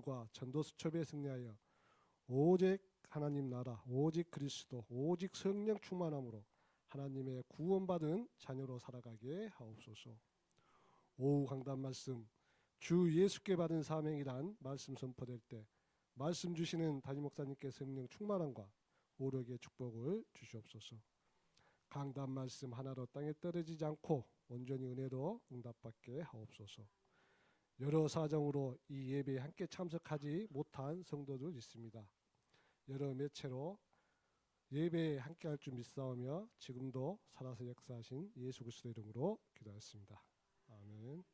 과 전도 수첩에 승리하여 오직 하나님 나라, 오직 그리스도, 오직 성령 충만함으로 하나님의 구원받은 자녀로 살아가게 하옵소서. 오후 강단 말씀, 주 예수께 받은 사명이란 말씀 선포될 때 말씀 주시는 담임 목사님께 성령 충만함과 오력의 축복을 주시옵소서. 강단 말씀 하나로 땅에 떨어지지 않고 온전히 은혜로 응답받게 하옵소서. 여러 사정으로 이 예배에 함께 참석하지 못한 성도들 있습니다. 여러 매체로 예배에 함께할 줄 믿사오며 지금도 살아서 역사하신 예수 그리스도 이름으로 기도하였습니다. 아멘.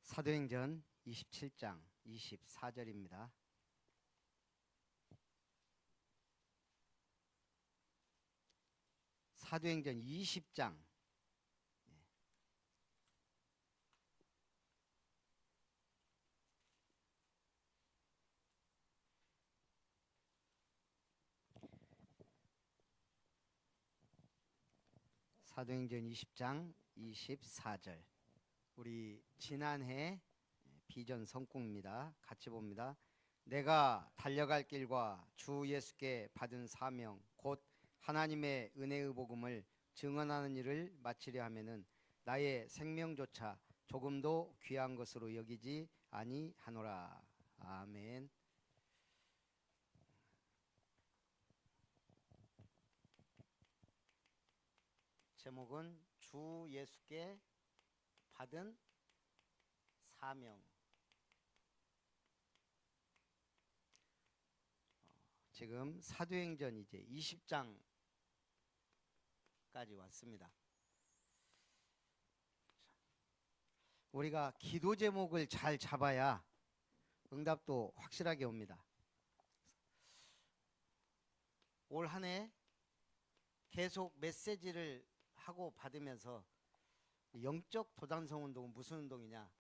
사도행전 27장 24절입니다. 사도행전 20장 사도행전 20장 24절. 우리 지난해 비전 성공입니다. 같이 봅니다. 내가 달려갈 길과 주 예수께 받은 사명 곧 하나님의 은혜의 복음을 증언하는 일을 마치려 하면은 나의 생명조차 조금도 귀한 것으로 여기지 아니하노라. 아멘. 제목은 주 예수께 받은 사명. 지금 사도행전 이제 20장까지 왔습니다. 우리가 기도 제목을 잘 잡아야 응답도 확실하게 옵니다. 올 한 해 계속 메시지를 하고 받으면서 영적 도단성 운동은 무슨 운동이냐?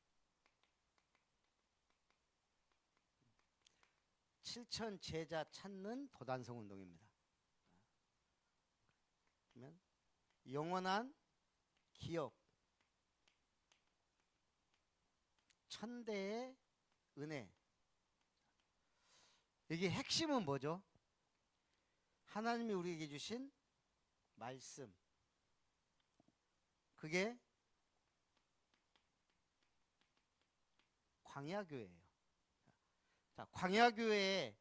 7천 제자 찾는 도단성 운동입니다. 그러면 영원한 기업, 천대의 은혜. 이게 핵심은 뭐죠? 하나님이 우리에게 주신 말씀. 그게 광야교회예요. 자, 광야교회의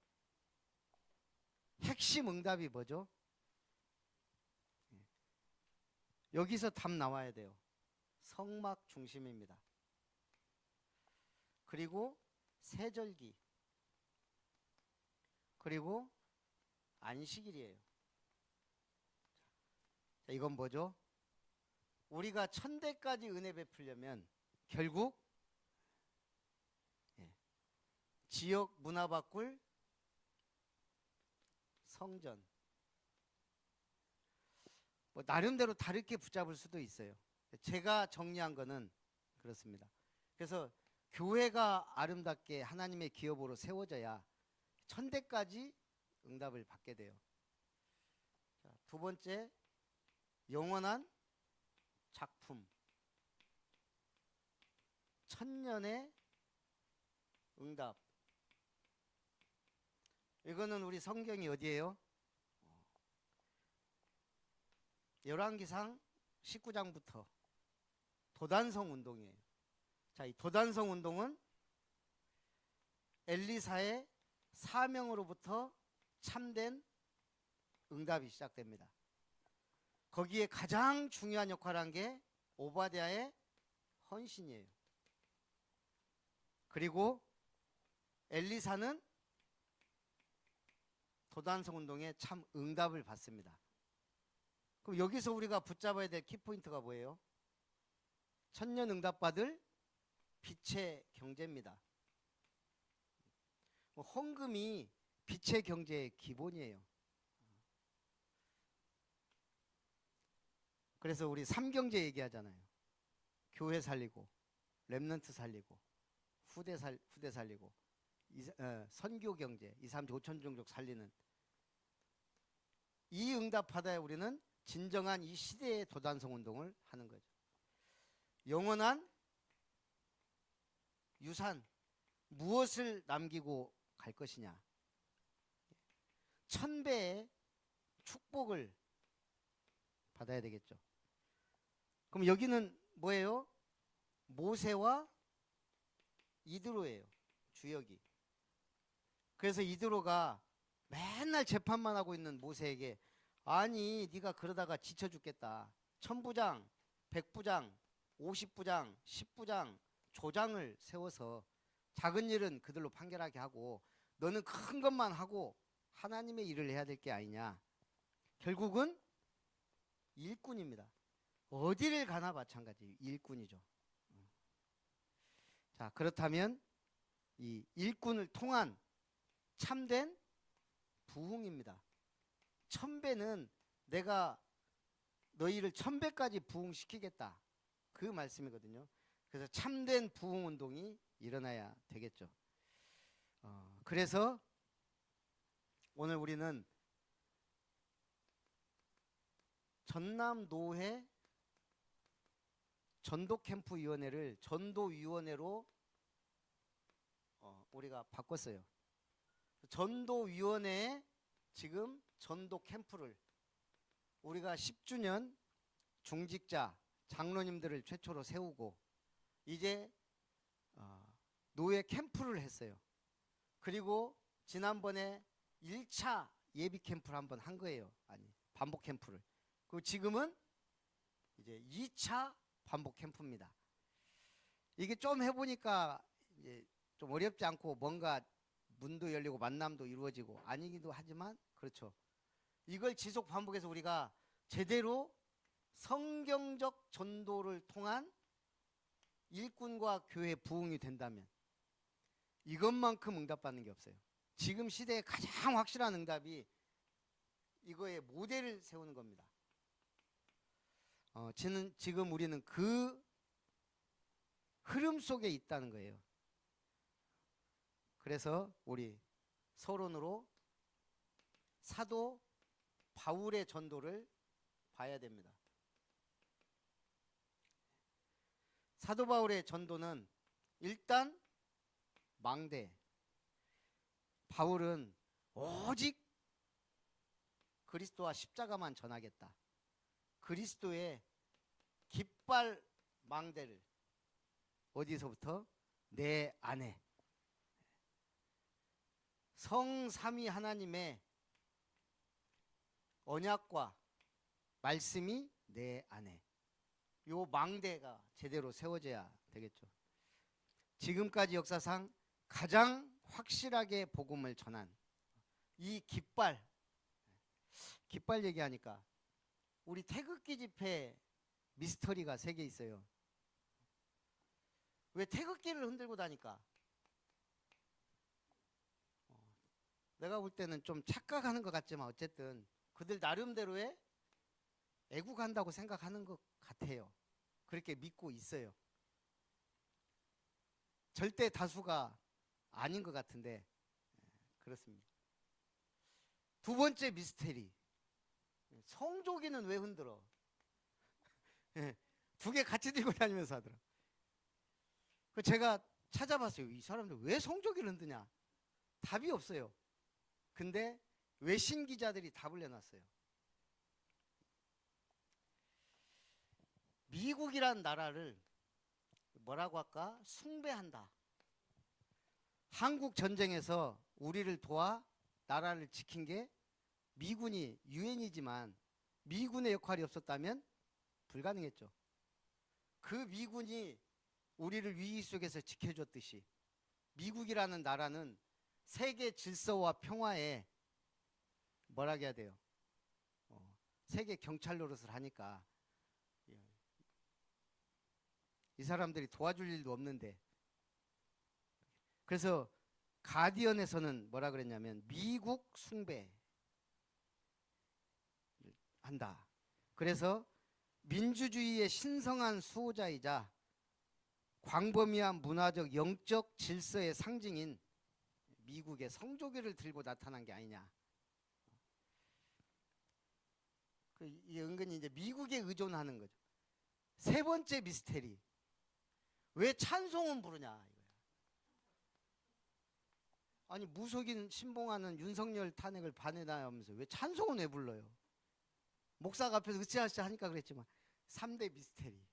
핵심 응답이 뭐죠? 여기서 답 나와야 돼요. 성막 중심입니다. 그리고 세절기, 그리고 안식일이에요. 자, 이건 뭐죠? 우리가 천대까지 은혜 베풀려면 결국 지역 문화 바꿀 성전, 뭐 나름대로 다르게 붙잡을 수도 있어요. 제가 정리한 거는 그렇습니다. 그래서 교회가 아름답게 하나님의 기업으로 세워져야 천대까지 응답을 받게 돼요. 자, 두 번째, 영원한 작품, 천년의 응답. 이거는 우리 성경이 어디예요? 열왕기상 19장부터 도단성 운동이에요. 자, 이 도단성 운동은 엘리사의 사명으로부터 참된 응답이 시작됩니다. 거기에 가장 중요한 역할을 한 게 오바댜의 헌신이에요. 그리고 엘리사는 도단성 운동에 참 응답을 받습니다. 그럼 여기서 우리가 붙잡아야 될 키포인트가 뭐예요? 천년 응답받을 빛의 경제입니다. 헌금이 빛의 경제의 기본이에요. 그래서 우리 삼경제 얘기하잖아요. 교회 살리고, 렘넌트 살리고, 후대 살리고, 선교 경제, 2, 3, 5천 종족 살리는 이 응답하다에 우리는 진정한 이 시대의 도단성 운동을 하는 거죠. 영원한 유산, 무엇을 남기고 갈 것이냐. 1000배의 축복을 받아야 되겠죠. 그럼 여기는 뭐예요? 모세와 이드로예요. 주역이. 그래서 이드로가 맨날 재판만 하고 있는 모세에게 아니 네가 그러다가 지쳐 죽겠다. 1000부장, 100부장, 50부장, 10부장, 조장을 세워서 작은 일은 그들로 판결하게 하고 너는 큰 것만 하고 하나님의 일을 해야 될 게 아니냐. 결국은 일꾼입니다. 어디를 가나 마찬가지 일꾼이죠. 자, 그렇다면 이 일꾼을 통한 참된 부흥입니다. 1000배는 내가 너희를 1000배까지 부흥시키겠다. 그 말씀이거든요. 그래서 참된 부흥 운동이 일어나야 되겠죠. 그래서 오늘 우리는 전남노회 전도캠프위원회를 전도위원회로 우리가 바꿨어요. 전도위원회에 지금 전도캠프를 우리가 10주년 중직자 장로님들을 최초로 세우고 이제 노예 캠프를 했어요. 그리고 지난번에 1차 예비 캠프를 한번 한 거예요. 아니, 반복 캠프를. 그리고 지금은 이제 2차 반복 캠프입니다. 이게 좀 해보니까 이제 좀 어렵지 않고 뭔가 문도 열리고 만남도 이루어지고 아니기도 하지만 그렇죠. 이걸 지속 반복해서 우리가 제대로 성경적 전도를 통한 일꾼과 교회 부흥이 된다면 이것만큼 응답받는 게 없어요. 지금 시대에 가장 확실한 응답이 이거의 모델을 세우는 겁니다. 지금 우리는 그 흐름 속에 있다는 거예요. 그래서 우리 서론으로 사도 바울의 전도를 봐야 됩니다. 사도 바울의 전도는 일단 망대. 바울은 오직 그리스도와 십자가만 전하겠다. 그리스도의 깃발 망대를 어디서부터? 내 안에. 성삼위 하나님의 언약과 말씀이 내 안에. 요 망대가 제대로 세워져야 되겠죠. 지금까지 역사상 가장 확실하게 복음을 전한 이 깃발 얘기하니까 우리 태극기 집회 미스터리가 3개 있어요. 왜 태극기를 흔들고 다니까? 내가 볼 때는 좀 착각하는 것 같지만 어쨌든 그들 나름대로의 애국한다고 생각하는 것 같아요. 그렇게 믿고 있어요. 절대 다수가 아닌 것 같은데 그렇습니다. 두 번째 미스테리. 성조기는 왜 흔들어? 2개 같이 들고 다니면서 하더라. 제가 찾아봤어요. 이 사람들 왜 성조기를 흔드냐? 답이 없어요. 근데 외신 기자들이 답을 내놨어요. 미국이란 나라를 뭐라고 할까? 숭배한다. 한국 전쟁에서 우리를 도와 나라를 지킨 게 미군이 유엔이지만 미군의 역할이 없었다면 불가능했죠. 그 미군이 우리를 위기 속에서 지켜줬듯이 미국이라는 나라는 세계 질서와 평화에 뭐라고 해야 돼요? 세계 경찰 노릇을 하니까 이 사람들이 도와줄 일도 없는데 그래서 가디언에서는 뭐라 그랬냐면 미국 숭배 한다. 그래서 민주주의의 신성한 수호자이자 광범위한 문화적 영적 질서의 상징인 미국의 성조기를 들고 나타난 게 아니냐. 이 은근히 이제 미국에 의존하는 거죠. 세 번째 미스테리. 왜 찬송은 부르냐 이거야. 아니 무속인 신봉하는 윤석열 탄핵을 반대하면서 왜 찬송은 왜 불러요? 목사가 앞에서 으쌰으쌰 하니까 그랬지만 3대 미스테리.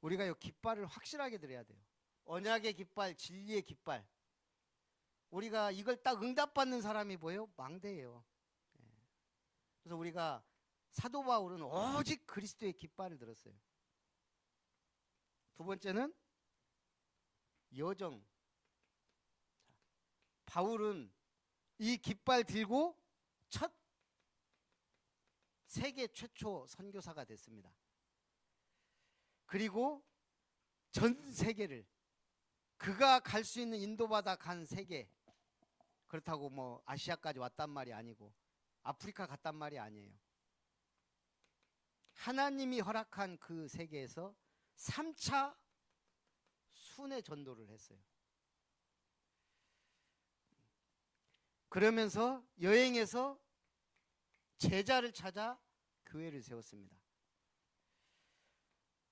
우리가 이 깃발을 확실하게 들어야 돼요. 언약의 깃발, 진리의 깃발. 우리가 이걸 딱 응답받는 사람이 뭐예요? 망대예요. 그래서 우리가 사도 바울은 오직 그리스도의 깃발을 들었어요. 두 번째는 여정. 바울은 이 깃발 들고 첫 세계 최초 선교사가 됐습니다. 그리고 전 세계를 그가 갈 수 있는 인도바다 간 세계, 그렇다고 뭐 아시아까지 왔단 말이 아니고 아프리카 갔단 말이 아니에요. 하나님이 허락한 그 세계에서 3차 순회 전도를 했어요. 그러면서 여행에서 제자를 찾아 교회를 세웠습니다.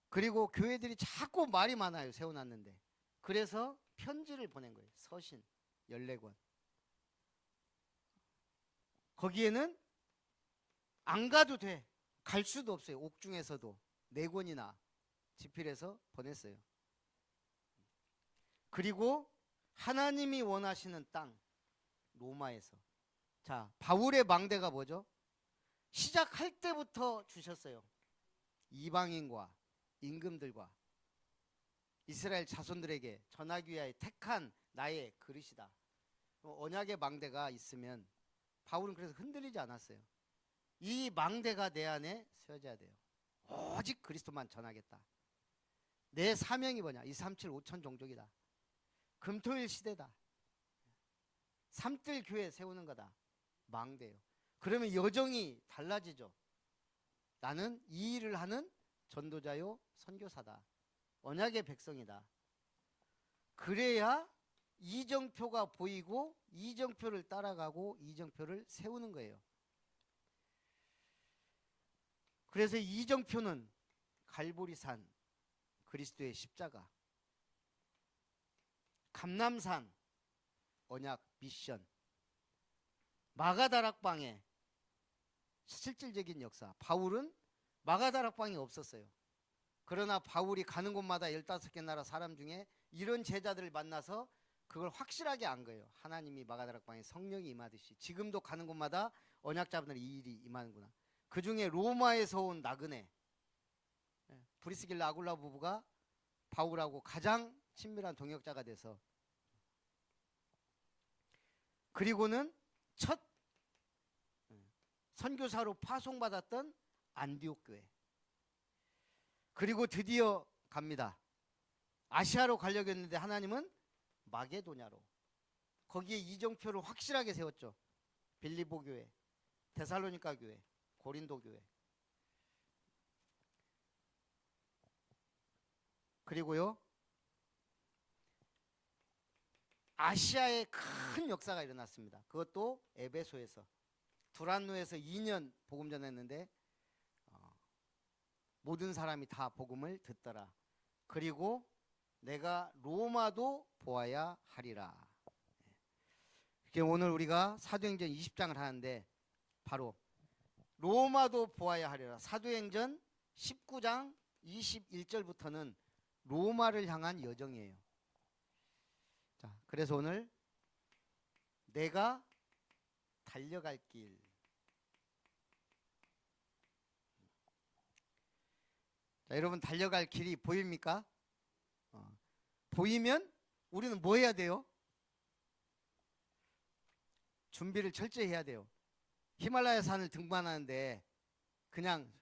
그리고 교회들이 자꾸 말이 많아요. 세워놨는데. 그래서 편지를 보낸 거예요. 서신 14권. 거기에는 안 가도 돼. 갈 수도 없어요. 옥중에서도 4권이나 집필해서 보냈어요. 그리고 하나님이 원하시는 땅 로마에서. 자, 바울의 망대가 뭐죠? 시작할 때부터 주셨어요. 이방인과 임금들과 이스라엘 자손들에게 전하기 위하여 택한 나의 그릇이다. 언약의 망대가 있으면 바울은 그래서 흔들리지 않았어요. 이 망대가 내 안에 세워져야 돼요. 오직 그리스도만 전하겠다. 내 사명이 뭐냐? 237 5천 종족이다. 금토일 시대다. 삼뜰 교회 세우는 거다. 망대요. 그러면 여정이 달라지죠. 나는 이 일을 하는 전도자요 선교사다. 언약의 백성이다. 그래야 이정표가 보이고 이정표를 따라가고 이정표를 세우는 거예요. 그래서 이정표는 갈보리산 그리스도의 십자가, 감람산 언약 미션, 마가다락방의 실질적인 역사. 바울은 마가다락방이 없었어요. 그러나 바울이 가는 곳마다 15개 나라 사람 중에 이런 제자들을 만나서 그걸 확실하게 안 거예요. 하나님이 마가다락방에 성령이 임하듯이 지금도 가는 곳마다 언약자분들이 이 일이 임하는구나. 그 중에 로마에서 온 나그네 브리스길라 아굴라 부부가 바울하고 가장 친밀한 동역자가 돼서, 그리고는 첫 선교사로 파송받았던 안디옥 교회, 그리고 드디어 갑니다. 아시아로 가려고 했는데 하나님은 마게도냐로, 거기에 이정표를 확실하게 세웠죠. 빌립보 교회, 데살로니가 교회, 고린도 교회. 그리고요 아시아에 큰 역사가 일어났습니다. 그것도 에베소에서, 두란노에서 2년 복음 전했는데 모든 사람이 다 복음을 듣더라. 그리고 내가 로마도 보아야 하리라. 이렇게 오늘 우리가 사도행전 20장을 하는데 바로 로마도 보아야 하리라. 사도행전 19장 21절부터는 로마를 향한 여정이에요. 자, 그래서 오늘 내가 달려갈 길. 자, 여러분 달려갈 길이 보입니까? 보이면 우리는 뭐 해야 돼요? 준비를 철저히 해야 돼요. 히말라야 산을 등반하는데 그냥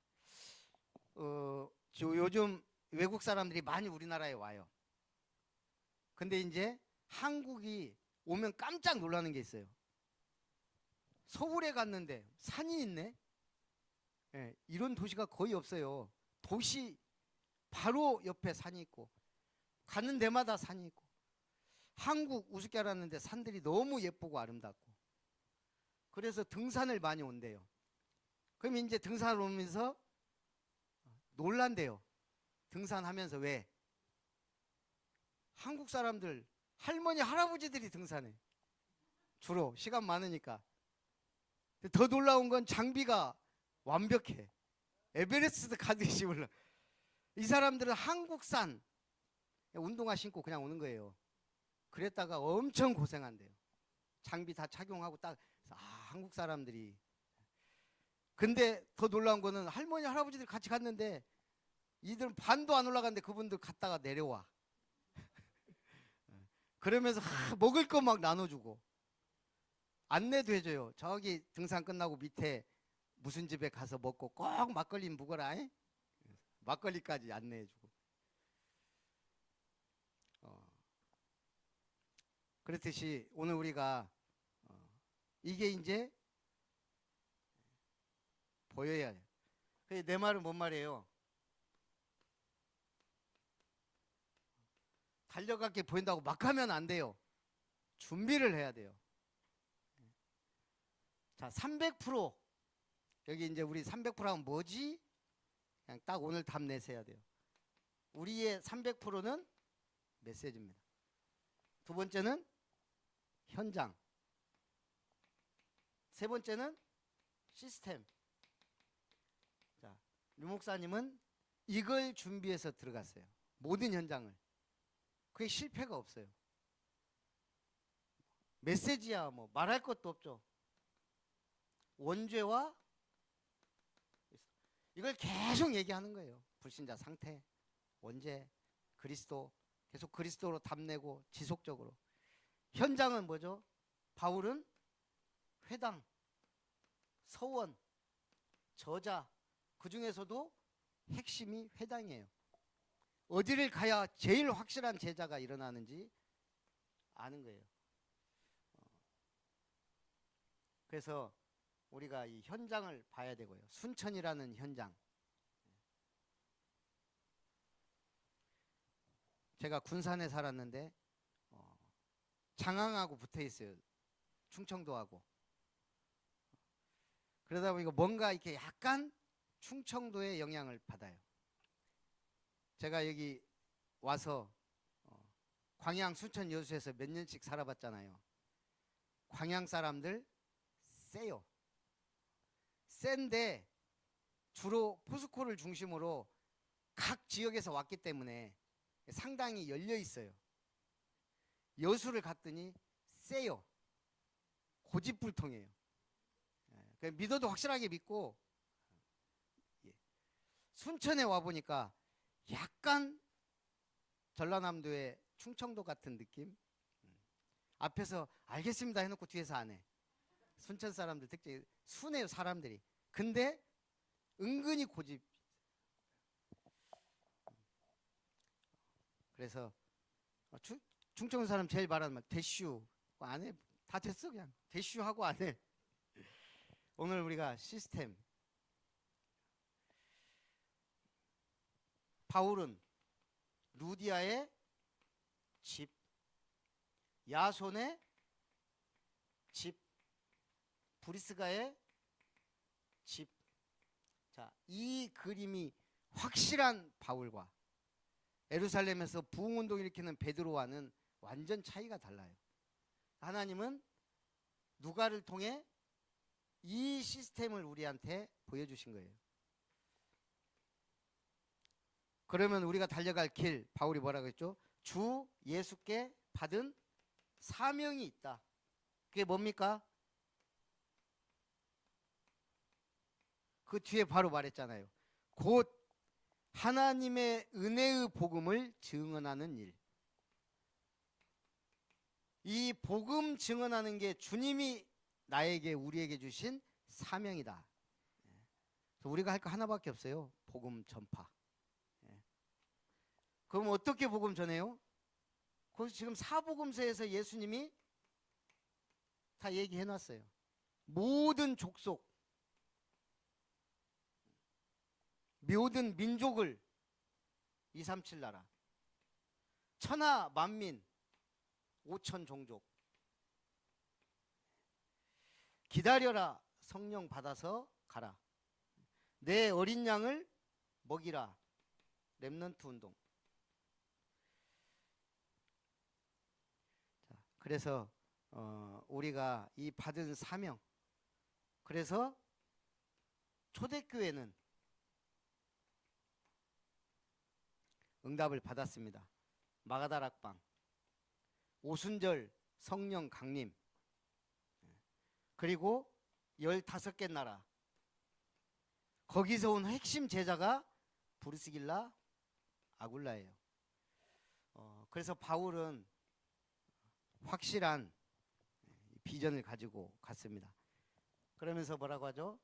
요즘 외국 사람들이 많이 우리나라에 와요. 근데 이제 한국이 오면 깜짝 놀라는 게 있어요. 서울에 갔는데 산이 있네. 예, 이런 도시가 거의 없어요. 도시 바로 옆에 산이 있고 가는 데마다 산이 있고. 한국 우습게 알았는데 산들이 너무 예쁘고 아름답고. 그래서 등산을 많이 온대요. 그럼 이제 등산을 오면서 놀란대요. 등산하면서 왜? 한국 사람들 할머니 할아버지들이 등산해. 주로 시간 많으니까. 더 놀라운 건 장비가 완벽해. 에베레스트 가듯이 올라. 이 사람들은 한국산 운동화 신고 그냥 오는 거예요. 그랬다가 엄청 고생한대요. 장비 다 착용하고 딱. 한국 사람들이. 근데 더 놀라운 거는 할머니 할아버지들이 같이 갔는데 이들은 반도 안 올라갔는데 그분들 갔다가 내려와. 그러면서 먹을 거 막 나눠주고 안내도 해줘요. 저기 등산 끝나고 밑에 무슨 집에 가서 먹고 꼭 막걸리 묵어라. 막걸리까지 안내해주고. 그렇듯이 오늘 우리가 이게 이제 보여야 해요. 내 말은 뭔 말이에요? 달려갈게 보인다고 막 하면 안 돼요. 준비를 해야 돼요. 자, 300%. 여기 이제 우리 300% 하면 뭐지? 그냥 딱 오늘 답 내세요 돼요. 우리의 300%는 메시지입니다. 두 번째는 현장. 세 번째는 시스템. 자, 류 목사님은 이걸 준비해서 들어갔어요. 모든 현장을. 그게 실패가 없어요. 메시지야 뭐 말할 것도 없죠. 원죄와 이걸 계속 얘기하는 거예요. 불신자 상태, 원죄, 그리스도, 계속 그리스도로 답내고 지속적으로. 현장은 뭐죠? 바울은 회당, 서원, 저자, 그 중에서도 핵심이 회당이에요. 어디를 가야 제일 확실한 제자가 일어나는지 아는 거예요. 그래서 우리가 이 현장을 봐야 되고요. 순천이라는 현장. 제가 군산에 살았는데 장항하고 붙어 있어요. 충청도하고. 그러다 보니까 뭔가 이렇게 약간 충청도의 영향을 받아요. 제가 여기 와서 광양 순천 여수에서 몇 년씩 살아봤잖아요. 광양 사람들 세요. 센데 주로 포스코를 중심으로 각 지역에서 왔기 때문에 상당히 열려 있어요. 여수를 갔더니 세요. 고집불통이에요. 믿어도 확실하게 믿고. 순천에 와보니까 약간 전라남도의 충청도 같은 느낌. 앞에서 알겠습니다 해놓고 뒤에서 안 해. 순천 사람들 특징이 순해요. 사람들이. 근데 은근히 고집. 그래서 충청도 사람 제일 말하는 말 대슈 안 해. 다 됐어 그냥. 대슈 하고 안 해. 오늘 우리가 시스템. 바울은 루디아의 집, 야손의 집, 브리스가의 집. 자, 이 그림이 확실한 바울과 예루살렘에서 부흥운동 일으키는 베드로와는 완전 차이가 달라요. 하나님은 누가를 통해 이 시스템을 우리한테 보여주신 거예요. 그러면 우리가 달려갈 길, 바울이 뭐라고 했죠? 주 예수께 받은 사명이 있다. 그게 뭡니까? 그 뒤에 바로 말했잖아요. 곧 하나님의 은혜의 복음을 증언하는 일. 이 복음 증언하는 게 주님이 나에게 우리에게 주신 사명이다. 우리가 할 거 하나밖에 없어요. 복음 전파. 그럼 어떻게 복음 전해요? 그래서 지금 사복음서에서 예수님이 다 얘기해 놨어요. 모든 족속, 모든 민족을 237 나라, 천하 만민 5천 종족 기다려라. 성령 받아서 가라. 내 어린 양을 먹이라. 렘넌트 운동. 자, 그래서 우리가 이 받은 사명, 그래서 초대교회는 응답을 받았습니다. 마가다락방, 오순절 성령 강림, 그리고 15개 나라, 거기서 온 핵심 제자가 브리스길라 아굴라예요. 그래서 바울은 확실한 비전을 가지고 갔습니다. 그러면서 뭐라고 하죠?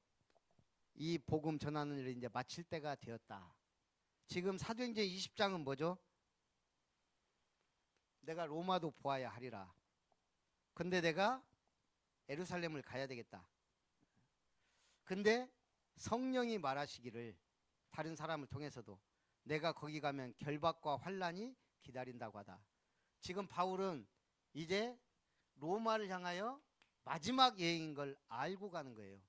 이 복음 전하는 일을 이제 마칠 때가 되었다. 지금 사도행전 20장은 뭐죠? 내가 로마도 보아야 하리라. 근데 내가 예루살렘을 가야 되겠다. 근데 성령이 말하시기를 다른 사람을 통해서도 내가 거기 가면 결박과 환란이 기다린다고 하다. 지금 바울은 이제 로마를 향하여 마지막 여행인 걸 알고 가는 거예요.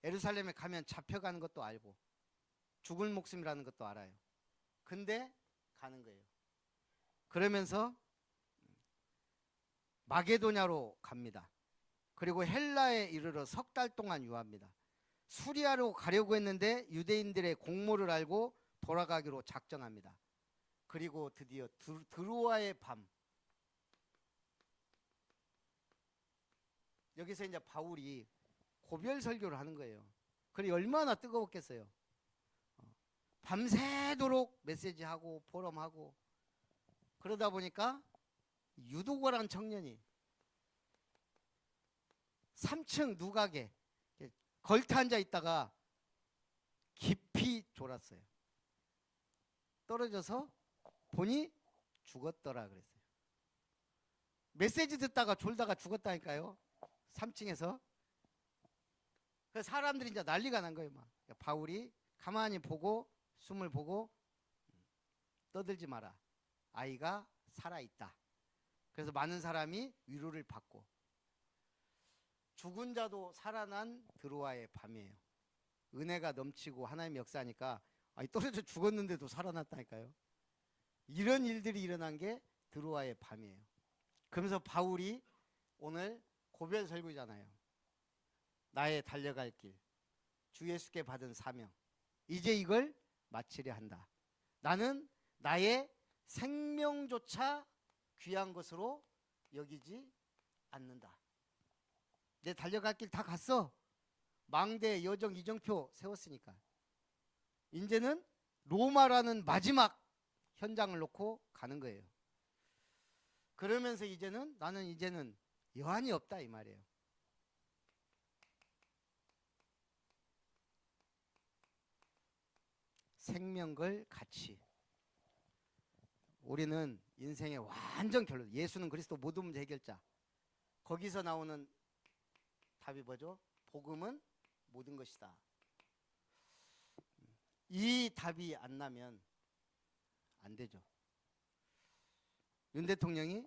예루살렘에 가면 잡혀가는 것도 알고 죽을 목숨이라는 것도 알아요. 근데 가는 거예요. 그러면서 마게도냐로 갑니다. 그리고 헬라에 이르러 석 달 동안 유하입니다. 수리아로 가려고 했는데 유대인들의 공모를 알고 돌아가기로 작정합니다. 그리고 드디어 드로아의 밤, 여기서 이제 바울이 고별 설교를 하는 거예요. 그래 얼마나 뜨거웠겠어요. 밤새도록 메시지하고 포럼하고 그러다 보니까 유두고란 청년이 3층 누각에 걸터 앉아 있다가 깊이 졸았어요. 떨어져서 보니 죽었더라 그랬어요. 메시지 듣다가 졸다가 죽었다니까요. 3층에서. 그래서 사람들이 이제 난리가 난 거예요. 막. 바울이 가만히 보고 숨을 보고 떠들지 마라. 아이가 살아있다. 그래서 많은 사람이 위로를 받고 죽은 자도 살아난 드로아의 밤이에요. 은혜가 넘치고 하나님의 역사니까 떨어져 죽었는데도 살아났다니까요. 이런 일들이 일어난 게 드로아의 밤이에요. 그러면서 바울이 오늘 고별 설교잖아요. 나의 달려갈 길, 주 예수께 받은 사명, 이제 이걸 마치려 한다. 나는 나의 생명조차 귀한 것으로 여기지 않는다. 내 달려갈 길 다 갔어. 망대, 여정, 이정표 세웠으니까. 이제는 로마라는 마지막 현장을 놓고 가는 거예요. 그러면서 나는 이제는 여한이 없다 이 말이에요. 생명 걸 가치. 우리는 인생의 완전 결론. 예수는 그리스도 모든 문제 해결자. 거기서 나오는 답이 뭐죠? 복음은 모든 것이다. 이 답이 안 나면 안 되죠. 윤 대통령이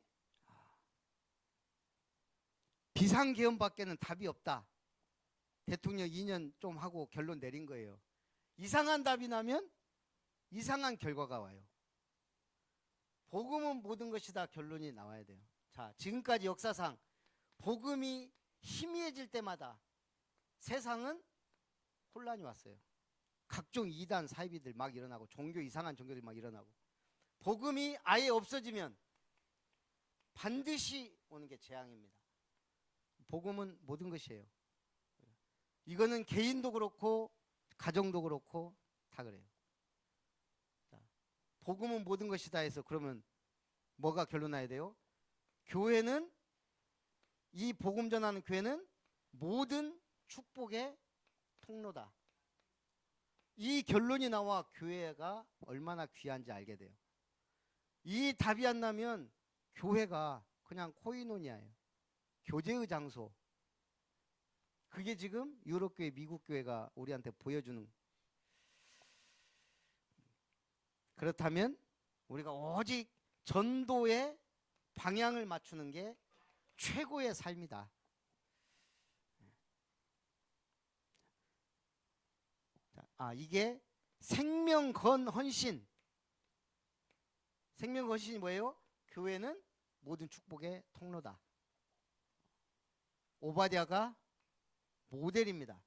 비상계엄밖에는 답이 없다. 대통령 2년 좀 하고 결론 내린 거예요. 이상한 답이 나면 이상한 결과가 와요. 복음은 모든 것이다 결론이 나와야 돼요. 자, 지금까지 역사상 복음이 희미해질 때마다 세상은 혼란이 왔어요. 각종 이단 사이비들 막 일어나고 종교 이상한 종교들이 막 일어나고 복음이 아예 없어지면 반드시 오는 게 재앙입니다. 복음은 모든 것이에요. 이거는 개인도 그렇고 가정도 그렇고 다 그래요. 자, 복음은 모든 것이다 해서 그러면 뭐가 결론 나야 돼요? 교회는 이 복음 전하는 교회는 모든 축복의 통로다. 이 결론이 나와 교회가 얼마나 귀한지 알게 돼요. 이 답이 안 나면 교회가 그냥 코이노니아예요. 교제의 장소. 그게 지금 유럽 교회, 미국 교회가 우리한테 보여주는. 그렇다면 우리가 오직 전도의 방향을 맞추는 게 최고의 삶이다. 이게 생명 건 헌신. 생명 헌신이 뭐예요? 교회는 모든 축복의 통로다. 오바댜가 모델입니다.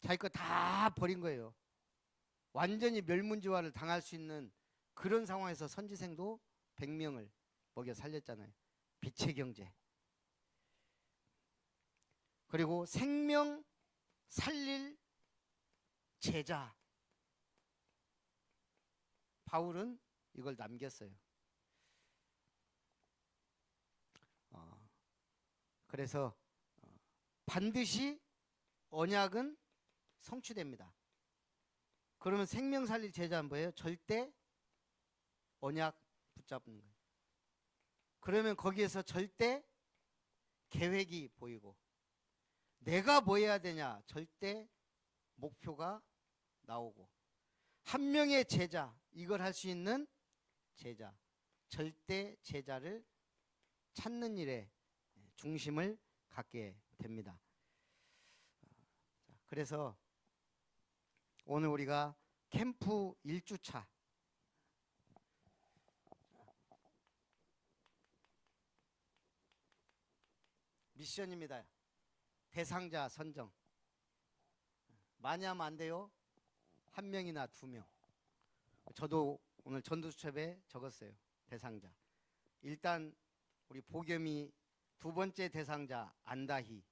자기 거 다 버린 거예요. 완전히 멸문지화를 당할 수 있는 그런 상황에서 선지생도 100명을 먹여 살렸잖아요. 빛의 경제. 그리고 생명 살릴 제자. 바울은 이걸 남겼어요. 그래서 반드시 언약은 성취됩니다. 그러면 생명 살릴 제자는 뭐예요? 절대 언약 붙잡는 거예요. 그러면 거기에서 절대 계획이 보이고, 내가 뭐 해야 되냐? 절대 목표가 나오고, 한 명의 제자, 이걸 할 수 있는 제자, 절대 제자를 찾는 일에 중심을 갖게 됩니다. 그래서 오늘 우리가 캠프 1주차 미션입니다. 대상자 선정. 많이 하면 안 돼요. 한 명이나 2명. 저도 오늘 전도수첩에 적었어요. 대상자. 일단 우리 보겸이 2번째 대상자 안다희.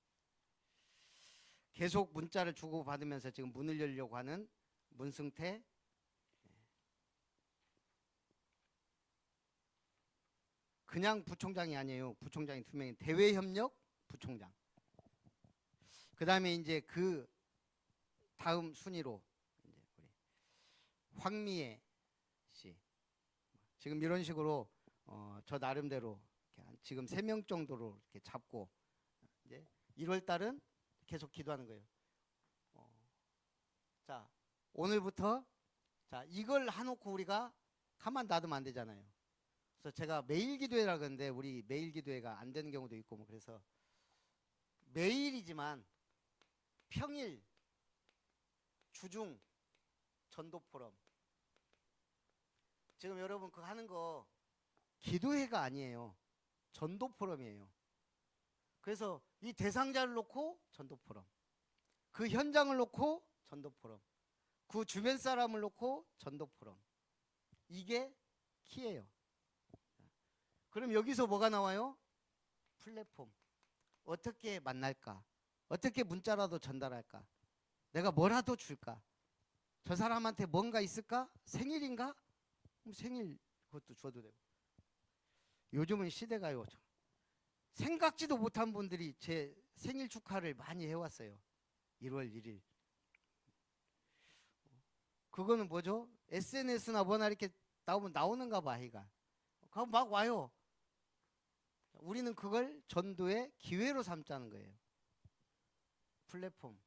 계속 문자를 주고받으면서 지금 문을 열려고 하는 문승태. 그냥 부총장이 아니에요. 부총장이 2명이 대외협력 부총장. 그 다음에 이제 그 다음 순위로 이제 우리 황미애 씨. 지금 이런 식으로 저 나름대로 지금 3명 정도로 이렇게 잡고 이제 1월 달은 계속 기도하는 거예요. 자, 오늘부터 자, 이걸 해놓고 우리가 가만 놔두면 안 되잖아요. 그래서 제가 매일 기도회라 그러는데 우리 매일 기도회가 안 되는 경우도 있고 뭐 그래서 매일이지만 평일 주중 전도 포럼. 지금 여러분 그거 하는 거 기도회가 아니에요. 전도 포럼이에요. 그래서 이 대상자를 놓고 전도 포럼, 그 현장을 놓고 전도 포럼, 그 주변 사람을 놓고 전도 포럼. 이게 키예요. 그럼 여기서 뭐가 나와요? 플랫폼. 어떻게 만날까? 어떻게 문자라도 전달할까? 내가 뭐라도 줄까? 저 사람한테 뭔가 있을까? 생일인가? 생일 그것도 줘도 되고. 요즘은 시대가요. 생각지도 못한 분들이 제 생일 축하를 많이 해왔어요. 1월 1일. 그거는 뭐죠? SNS나 뭐나 이렇게 나오면 나오는가 봐, 아이가. 그거 막 와요. 우리는 그걸 전도의 기회로 삼자는 거예요. 플랫폼.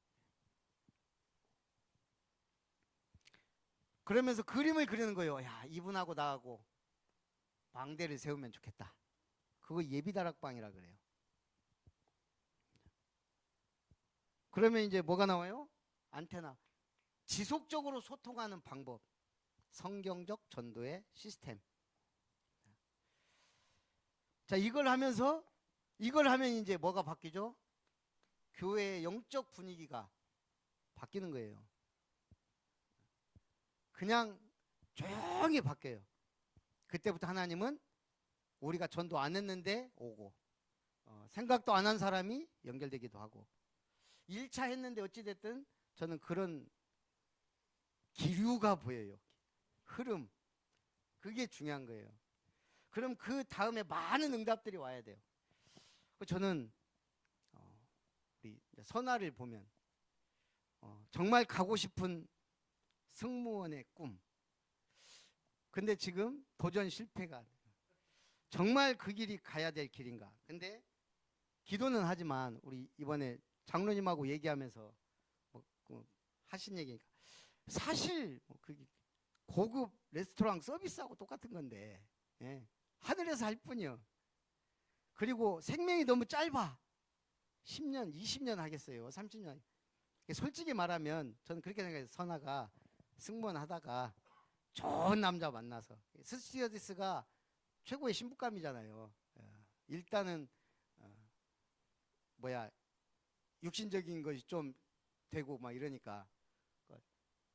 그러면서 그림을 그리는 거예요. 야, 이분하고 나하고 망대를 세우면 좋겠다. 그거 예비다락방이라 그래요. 그러면 이제 뭐가 나와요? 안테나. 지속적으로 소통하는 방법. 성경적 전도의 시스템. 자, 이걸 하면서 이걸 하면 이제 뭐가 바뀌죠? 교회의 영적 분위기가 바뀌는 거예요. 그냥 조용히 바뀌어요. 그때부터 하나님은 우리가 전도 안 했는데 오고, 생각도 안 한 사람이 연결되기도 하고, 1차 했는데 어찌됐든 저는 그런 기류가 보여요. 흐름. 그게 중요한 거예요. 그럼 그 다음에 많은 응답들이 와야 돼요. 저는 우리 선아를 보면 정말 가고 싶은 승무원의 꿈. 근데 지금 도전 실패가. 정말 그 길이 가야 될 길인가? 근데 기도는 하지만 우리 이번에 장로님하고 얘기하면서 그 하신 얘기니까 사실 그 고급 레스토랑 서비스하고 똑같은 건데 예. 하늘에서 할 뿐이요. 그리고 생명이 너무 짧아. 10년, 20년 하겠어요. 30년. 솔직히 말하면 저는 그렇게 생각해요. 선아가 승무원하다가 좋은 남자 만나서 스튜어디스가 최고의 신부감이잖아요. 일단은 육신적인 것이 좀 되고 막 이러니까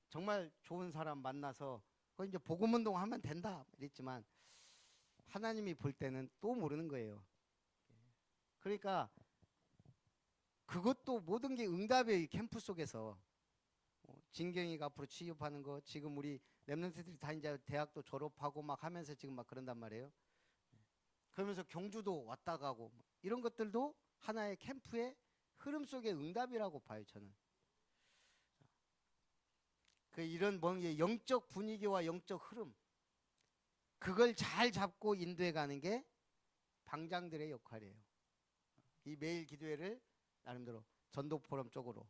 정말 좋은 사람 만나서 이제 복음 운동하면 된다 이랬지만 하나님이 볼 때는 또 모르는 거예요. 그러니까 그것도 모든 게 응답의 캠프 속에서 진경이가 앞으로 취업하는 거 지금 우리 랩런트들이 다 이제 대학도 졸업하고 막 하면서 지금 막 그런단 말이에요. 그러면서 경주도 왔다 가고 이런 것들도 하나의 캠프의 흐름 속의 응답이라고 봐요. 저는 그 이런 영적 분위기와 영적 흐름 그걸 잘 잡고 인도해 가는 게 방장들의 역할이에요. 이 매일 기도회를 나름대로 전도 포럼 쪽으로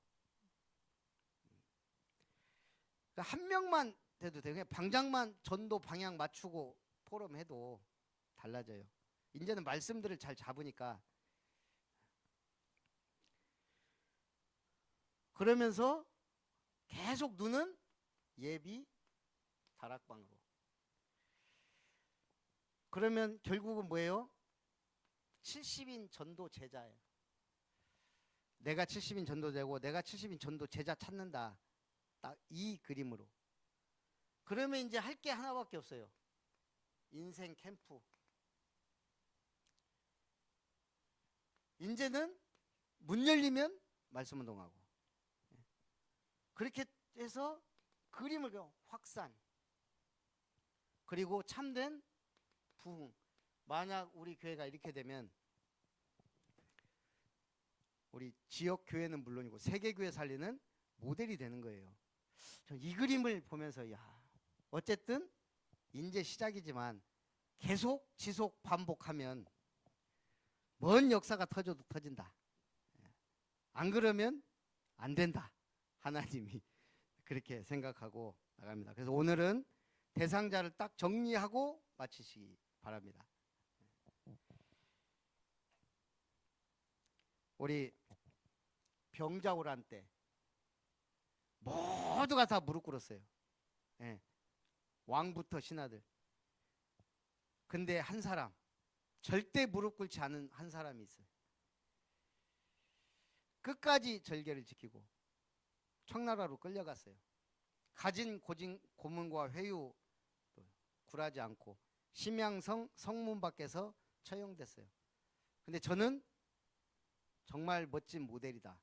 그러니까 한 명만 돼도 돼요. 그냥 방장만 전도 방향 맞추고 포럼 해도 달라져요. 이제는 말씀들을 잘 잡으니까 그러면서 계속 눈은 예비 다락방으로. 그러면 결국은 뭐예요? 70인 전도 제자예요. 내가 70인 전도되고 내가 70인 전도 제자 찾는다. 딱 이 그림으로. 그러면 이제 할 게 하나밖에 없어요. 인생 캠프. 이제는 문 열리면 말씀 운동하고. 그렇게 해서 그림을 확산. 그리고 참된 부흥. 만약 우리 교회가 이렇게 되면 우리 지역 교회는 물론이고 세계 교회 살리는 모델이 되는 거예요. 이 그림을 보면서 어쨌든 이제 시작이지만 계속 지속 반복하면 먼 역사가 터져도 터진다. 안 그러면 안 된다. 하나님이 그렇게 생각하고 나갑니다. 그래서 오늘은 대상자를 딱 정리하고 마치시기 바랍니다. 우리 병자호란 때 모두가 다 무릎 꿇었어요. 예. 왕부터 신하들. 근데 한 사람, 절대 무릎 꿇지 않은 한 사람이 있어요. 끝까지 절개를 지키고 청나라로 끌려갔어요. 가진 고문과 회유 굴하지 않고 심양성 성문 밖에서 처형됐어요. 근데 저는 정말 멋진 모델이다.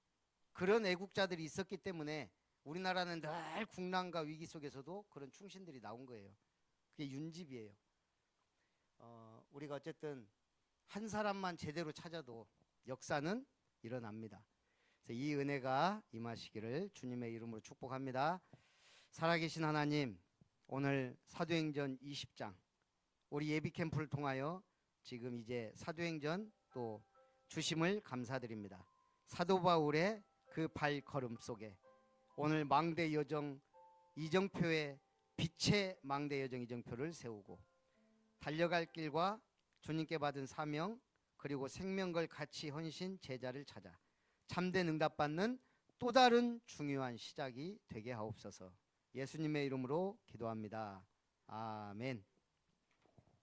그런 애국자들이 있었기 때문에 우리나라는 늘 국난과 위기 속에서도 그런 충신들이 나온 거예요. 그게 윤집이에요. 우리가 어쨌든 한 사람만 제대로 찾아도 역사는 일어납니다. 그래서 이 은혜가 임하시기를 주님의 이름으로 축복합니다. 살아계신 하나님, 오늘 사도행전 20장 우리 예비캠프를 통하여 지금 이제 사도행전 또 주심을 감사드립니다. 사도 바울의 그 발걸음 속에 오늘 망대 여정 이정표의 빛의 망대 여정 이정표를 세우고 달려갈 길과 주님께 받은 사명 그리고 생명걸 가치 헌신 제자를 찾아 참된 응답받는 또 다른 중요한 시작이 되게 하옵소서. 예수님의 이름으로 기도합니다. 아멘.